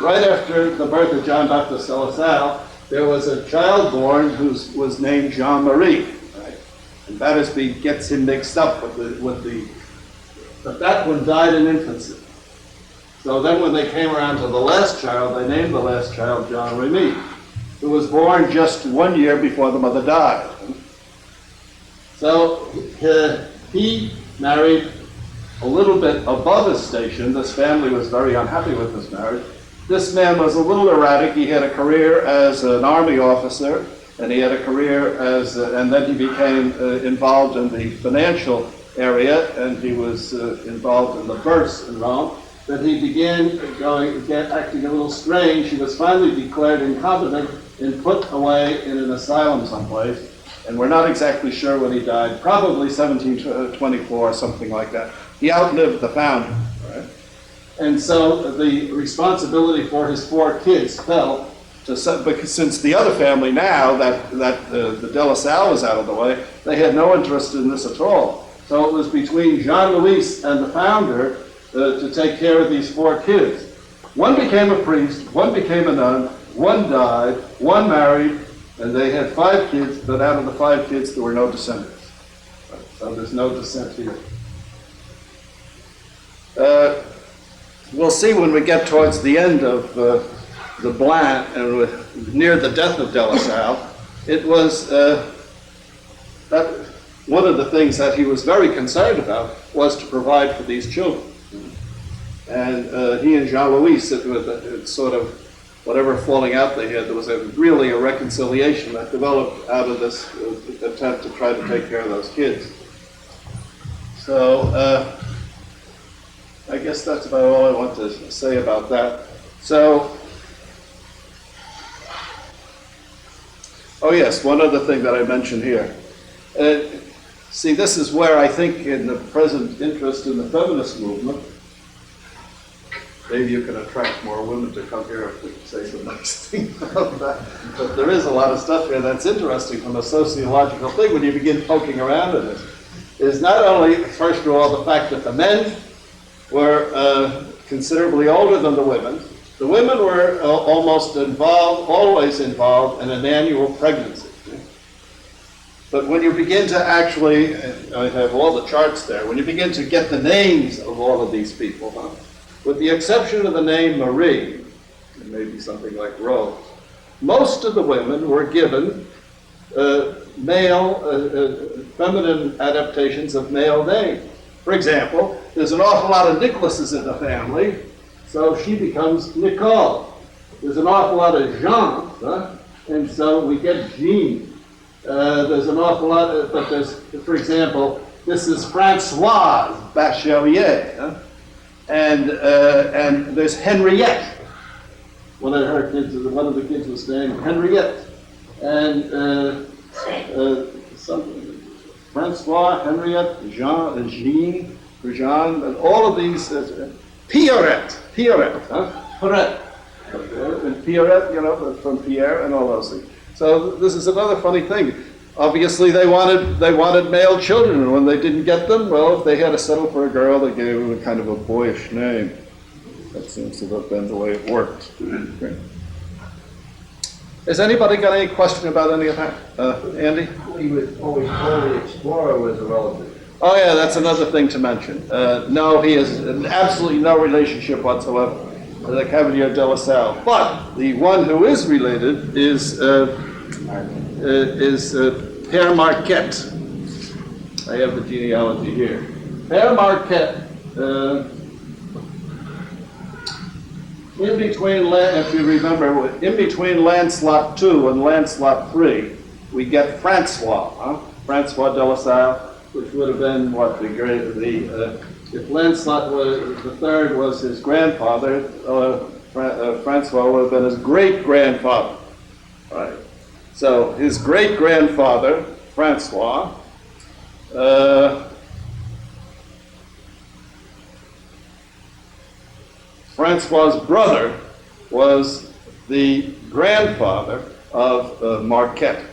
right after the birth of John Baptist de La Salle, there was a child born who was named Jean-Marie. Right? And Battersby gets him mixed up but that one died in infancy. So then when they came around to the last child, they named the last child Jean-Remy, who was born just 1 year before the mother died. So he married a little bit above his station. This family was very unhappy with this marriage. This man was a little erratic. He had a career as an army officer, and he had a career and then he became involved in the financial area, and he was involved in the bourse in Rome. that he began acting a little strange. He was finally declared incompetent and put away in an asylum someplace. And we're not exactly sure when he died, probably 1724 or something like that. He outlived the founder, right? And so the responsibility for his 4 kids fell to, because since the other family now that the De La Salle was out of the way, they had no interest in this at all. So it was between Jean-Louis and the founder to take care of these 4 kids. One became a priest, one became a nun, one died, one married, and they had 5 kids, but out of the 5 kids there were no descendants. So there's no descent here. We'll see when we get towards the end of the Blanc and near the death of De La Salle, it was that one of the things that he was very concerned about was to provide for these children. And he and Jean-Louis, sort of whatever falling out they had, there was really a reconciliation that developed out of this attempt to try to take care of those kids. So I guess that's about all I want to say about that. So, oh yes, one other thing that I mentioned here. See, this is where I think in the present interest in the feminist movement, maybe you can attract more women to come here if we can say some nice things about that. But there is a lot of stuff here that's interesting from a sociological thing when you begin poking around in it. Is not only, first of all, the fact that the men were considerably older than the women. The women were always involved in an annual pregnancy. But when you begin to actually, I have all the charts there, when you begin to get the names of all of these people, with the exception of the name Marie, and maybe something like Rose, most of the women were given feminine adaptations of male names. For example, there's an awful lot of Nicholases in the family, so she becomes Nicole. There's an awful lot of Jean, and so we get Jean. There's an awful lot, but there's, for example, this is Françoise Bachelier, and there's Henriette. One of the kids was named Henriette, and Francois, Henriette, Jean, and all of these, Pierrette, Pierrette, and Pierrette, from Pierre, and all those things. So this is another funny thing. Obviously, they wanted male children, and when they didn't get them, well, if they had to settle for a girl, they gave them a kind of a boyish name. That seems to have been the way it worked. Has anybody got any question about any of that? Andy? He was always told the explorer was a relative. Oh yeah, that's another thing to mention. No, he has absolutely no relationship whatsoever to the Cavalier de La Salle. But the one who is related is Père Marquette. I have the genealogy here. Père Marquette, in between, if you remember, in between Lancelot II and Lancelot III, we get Francois, Francois de La Salle, which would have been what if Lancelot the third was his grandfather, Francois would have been his great-grandfather. Right. So his great-grandfather, Francois, Francois' brother was the grandfather of Marquette.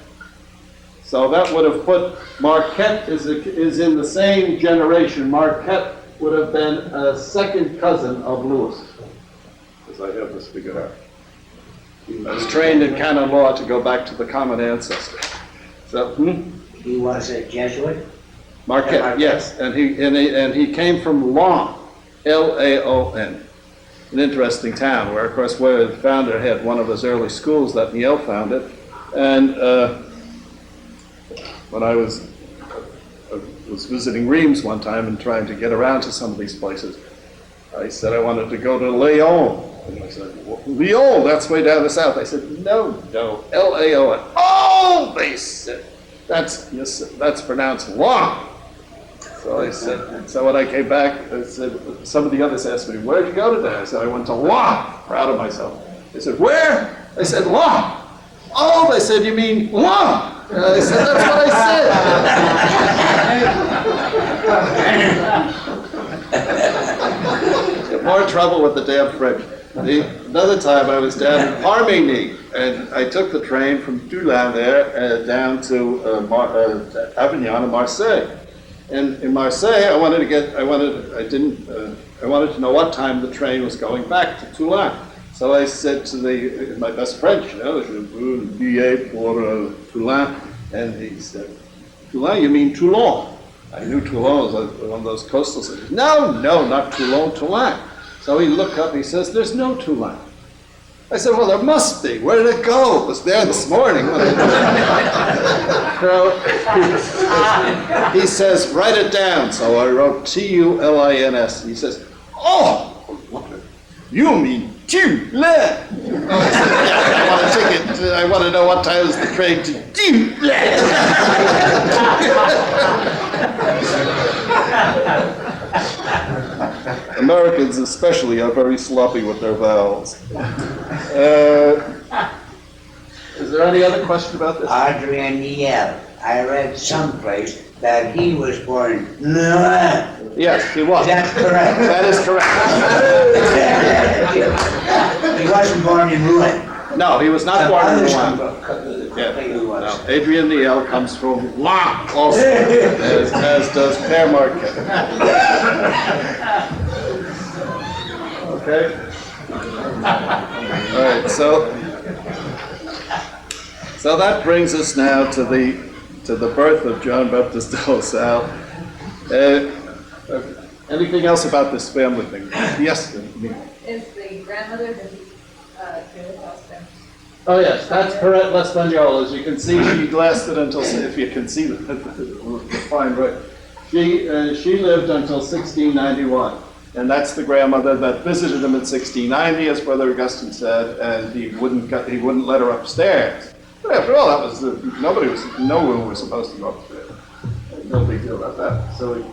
So that would have put, Marquette is in the same generation. Marquette would have been a second cousin of Louis, as I have this figured out. I was trained in canon law to go back to the common ancestor. So, He was a Jesuit? Marquette, yes, and he came from Laon, Laon, an interesting town where, of course, where the founder had one of his early schools that Niel founded, and when I was visiting Reims one time and trying to get around to some of these places, I said I wanted to go to Lyon. And I said, well, Lyon, that's way down the south. I said, no, Laon. Oh, they said, that's pronounced Lon. So I said, so when I came back, I said, some of the others asked me, where'd you go today? I said, I went to law. Proud of myself. They said, where? I said, law. Oh, they said, you mean law? I said, that's what I said. More trouble with the damn French. Another time I was down in Armagny, and I took the train from Toulon there down to Avignon and Marseille. And in Marseille, I wanted to know what time the train was going back to Toulon. So I said to my best French, je veux le billet pour Toulon. And he said, Toulon, you mean Toulon? I knew Toulon was one of those coastal cities. No, not Toulon, Toulon. So he looked up, he says, there's no Toulon. I said, well, there must be. Where did it go? It was there this morning. So he says, write it down. So I wrote T-U-L-I-N-S. He says, oh, you mean Toulon. I want to know what time is the train to Toulon. Americans especially are very sloppy with their vowels. Is there any other question about this? Adrian Niel, I read someplace that he was born no. Yes, he was. Is that correct? That is correct. He wasn't born in Rouen. No, he was not born in Rouen. Yeah. No, Adrian Niel comes from Rouen also, as does Père Marquet. Okay. All right. So that brings us now to the birth of John Baptiste de La Salle. Anything else about this family thing? Yes. Is the grandmother the Holocaust? Oh yes, that's Perrette L'Espagnole. As you can see, she lasted until, if you can see the fine right. She lived until 1691. And that's the grandmother that visited him in 1690, as Brother Augustine said, and he wouldn't let her upstairs. But after all, that was no one was supposed to go upstairs. No big deal about that. So,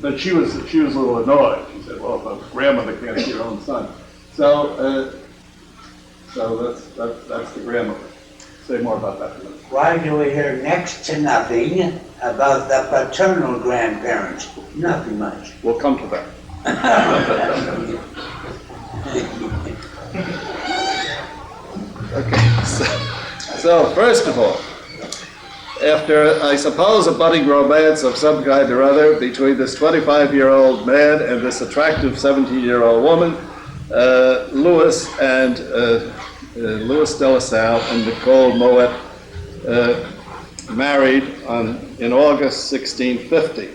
but she was a little annoyed. She said, "Well, the grandmother can't see her own son." So that's the grandmother. Say more about that. Why do we hear next to nothing about the paternal grandparents? Nothing much. We'll come to that. Okay, so first of all, after, I suppose, a budding romance of some kind or other between this 25-year-old man and this attractive 17-year-old woman, Louis de La Salle and Nicole Moet married in August 1650.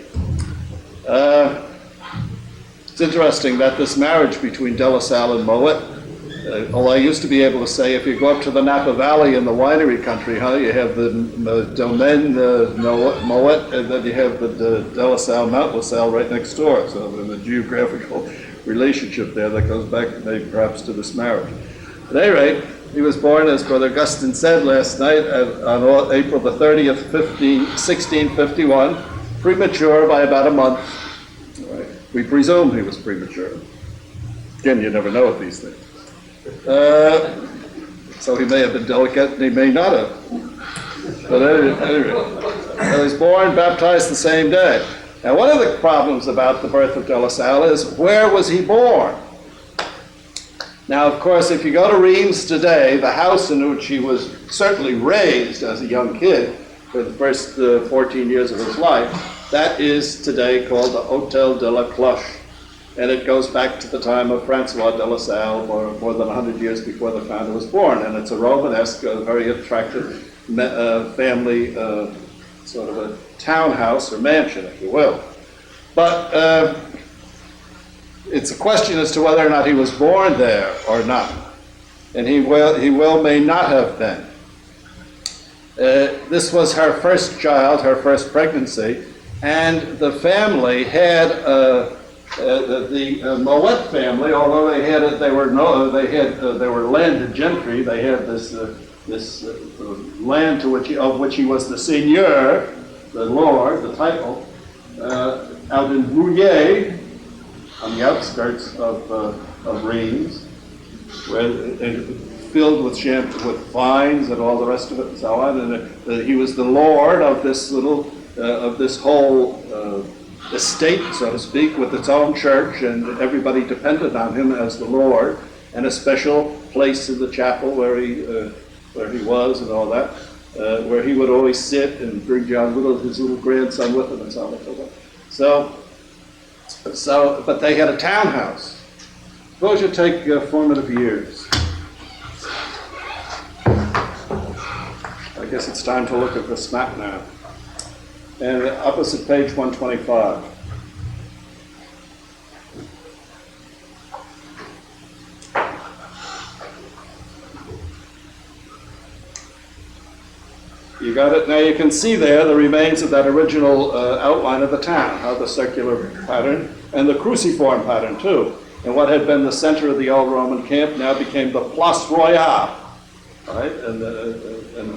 It's interesting that this marriage between De La Salle and Moet, although I used to be able to say, if you go up to the Napa Valley in the winery country, you have the Domaine Moet, and then you have the De La Salle, Mount La Salle right next door. So there's a geographical relationship there that goes back maybe perhaps to this marriage. At any rate, he was born, as Brother Augustine said last night, on April the 30th, 1651, premature by about a month. We presume he was premature. Again, you never know with these things. So he may have been delicate, and he may not have. But anyway, he was born, baptized the same day. Now, one of the problems about the birth of De La Salle is, where was he born? Now, of course, if you go to Reims today, the house in which he was certainly raised as a young kid for the first 14 years of his life, that is today called the Hôtel de la Cloche. And it goes back to the time of Francois de La Salle, more than 100 years before the founder was born. And it's a Romanesque, very attractive family, sort of a townhouse or mansion, if you will. But it's a question as to whether or not he was born there or not. And he may not have been. This was her first child, her first pregnancy, and the family had the Moet family, although they were landed gentry. They had this land of which he was the seigneur, the lord, the title. out in Brouillet, on the outskirts of Reims, where filled with with vines and all the rest of it and so on. And he was the lord of this whole estate, so to speak, with its own church, and everybody depended on him as the lord, and a special place in the chapel where he was and all that, where he would always sit and bring his little grandson with him and so on and so forth. But they had a townhouse. Suppose you take formative years. I guess it's time to look at this map now. And opposite page 125. You got it? Now you can see there the remains of that original outline of the town, how the circular pattern and the cruciform pattern too. And what had been the center of the old Roman camp now became the Place Royale, right? And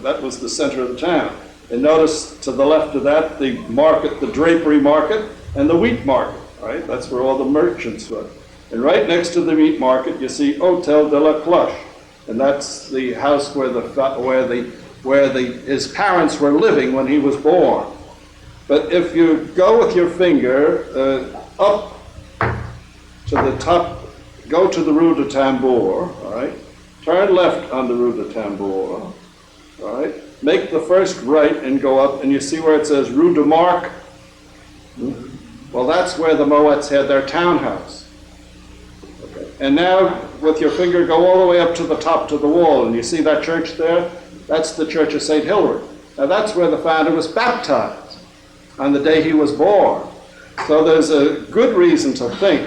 that was the center of the town. And notice to the left of that, the market, the drapery market, and the wheat market, right? That's where all the merchants were. And right next to the wheat market, you see Hôtel de la Cloche, and that's the house where his parents were living when he was born. But if you go with your finger up to the top, go to the Rue de Tambour, all right? Turn left on the Rue de Tambour, all right? Make the first right and go up, and you see where it says Rue de Marc? Well, that's where the Moets had their townhouse. Okay. And now, with your finger, go all the way up to the top to the wall, and you see that church there? That's the Church of St. Hilary. Now, that's where the founder was baptized on the day he was born. So there's a good reason to think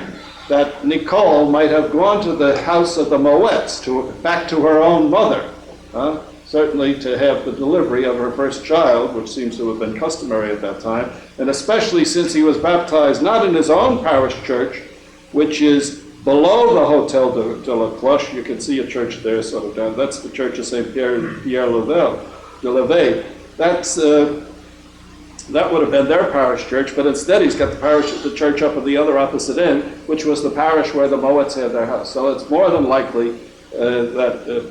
that Nicole might have gone to the house of the Moets, back to her own mother, certainly to have the delivery of her first child, which seems to have been customary at that time, and especially since he was baptized not in his own parish church, which is below the Hôtel de la Cloche. You can see a church there sort of down. That's the Church of St. Pierre de Levée. That would have been their parish church, but instead he's got the church up at the other opposite end, which was the parish where the Moets had their house. So it's more than likely that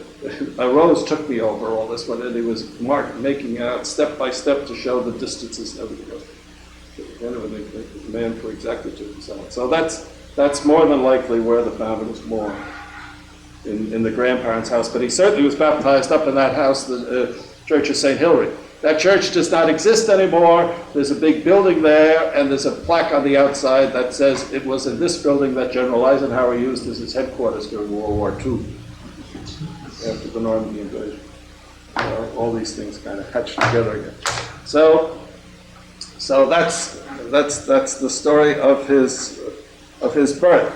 Rose took me over all this one, and he was making out step by step to show the distances and everything else. The man for exactitude and so on. So that's more than likely where the founder was born, in the grandparents' house. But he certainly was baptized up in that house, the Church of St. Hilary. That church does not exist anymore. There's a big building there, and there's a plaque on the outside that says it was in this building that General Eisenhower used as his headquarters during World War II, after the Normandy invasion. All these things kind of hatched together again. So that's the story of his birth.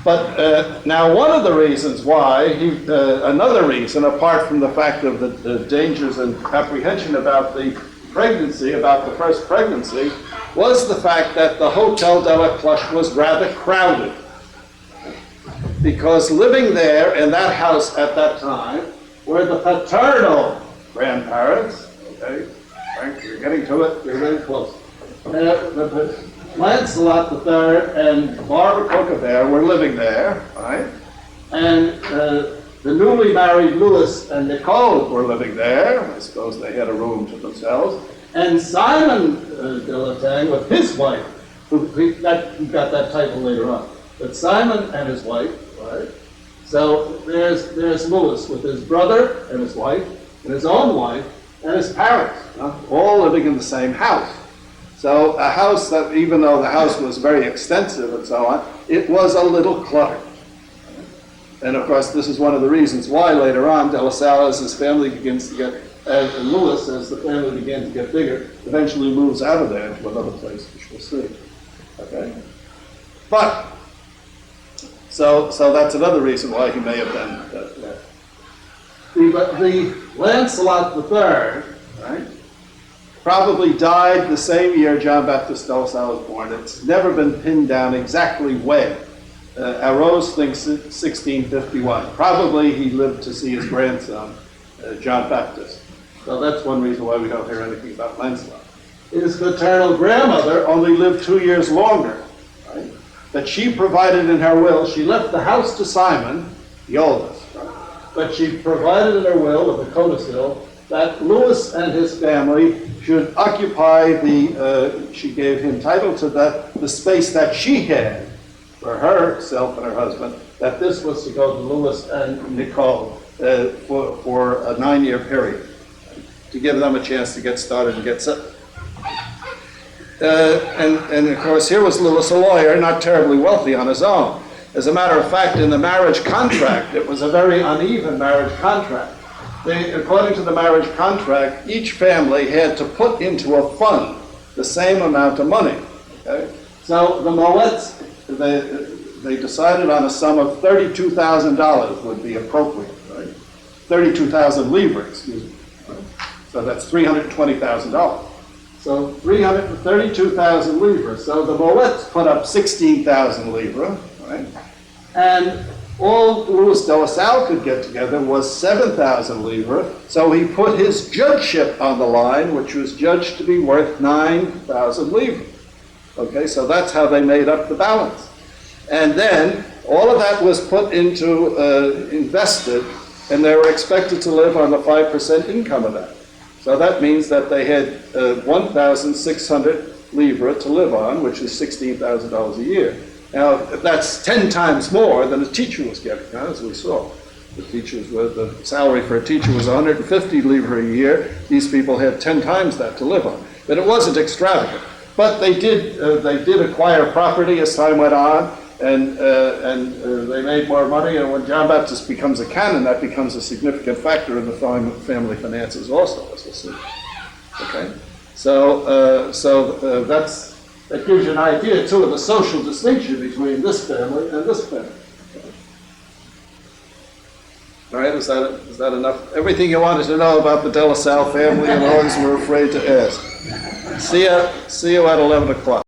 But now one of the reasons why, another reason, apart from the fact of the dangers and apprehension about the pregnancy, about the first pregnancy, was the fact that the Hôtel de la Cloche was rather crowded. Because living there in that house at that time were the paternal grandparents. Okay, Frank, you're getting to it, you're very close. Lancelot III and Barbara Coquebert were living there, right? And the newly married Louis and Nicole were living there. I suppose they had a room to themselves. And Simon de Latang with his wife, who got that title later on. But Simon and his wife, right? So there's Louis with his brother and his wife, and his own wife, and his parents, all living in the same house. So a house that, even though the house was very extensive and so on, it was a little cluttered. And of course, this is one of the reasons why later on, De La Salle, as his family begins to get, and Louis, as the family began to get bigger, eventually moves out of there to another place, which we'll see. Okay? But, so that's another reason why he may have been there. But the Lancelot III, right, probably died the same year John Baptiste de La Salle was born. It's never been pinned down exactly when. Arose thinks 1651. Probably he lived to see his grandson, John Baptiste. So that's one reason why we don't hear anything about Lancelot. his maternal grandmother only lived 2 years longer, right? But she provided in her will, she left the house to Simon, the oldest, right? But she provided in her will, with a codicil, that Loes and his family should occupy she gave him title to the space that she had for herself and her husband, that this was to go to Loes and Nicole for a 9-year period, to give them a chance to get started and get settled. And of course, here was Loes, a lawyer, not terribly wealthy on his own. As a matter of fact, in the marriage contract, it was a very uneven marriage contract. According to the marriage contract, each family had to put into a fund the same amount of money. Okay? So the Moets, they decided on a sum of $32,000 would be appropriate, right? 32,000 livres, excuse me. Right? So that's $320,000. So 332,000 livres. So the Moets put up 16,000 livres, right? And all Loes de Lasalle could get together was 7,000 livres. So he put his judgeship on the line, which was judged to be worth 9,000 livres. Okay, so that's how they made up the balance. And then all of that was put into, invested, and they were expected to live on the 5% income of that. So that means that they had 1,600 livres to live on, which is $16,000 a year. Now, that's 10 times more than a teacher was getting, as we saw. The salary for a teacher was 150 livres a year. These people had 10 times that to live on. But it wasn't extravagant. But they did acquire property as time went on, and they made more money. And when John Baptist becomes a canon, that becomes a significant factor in the family finances also, as we'll see. Okay, that gives you an idea too of the social distinction between this family and this family. All right, is that enough? Everything you wanted to know about the De La Salle family, and always were afraid to ask. See you at 11 o'clock.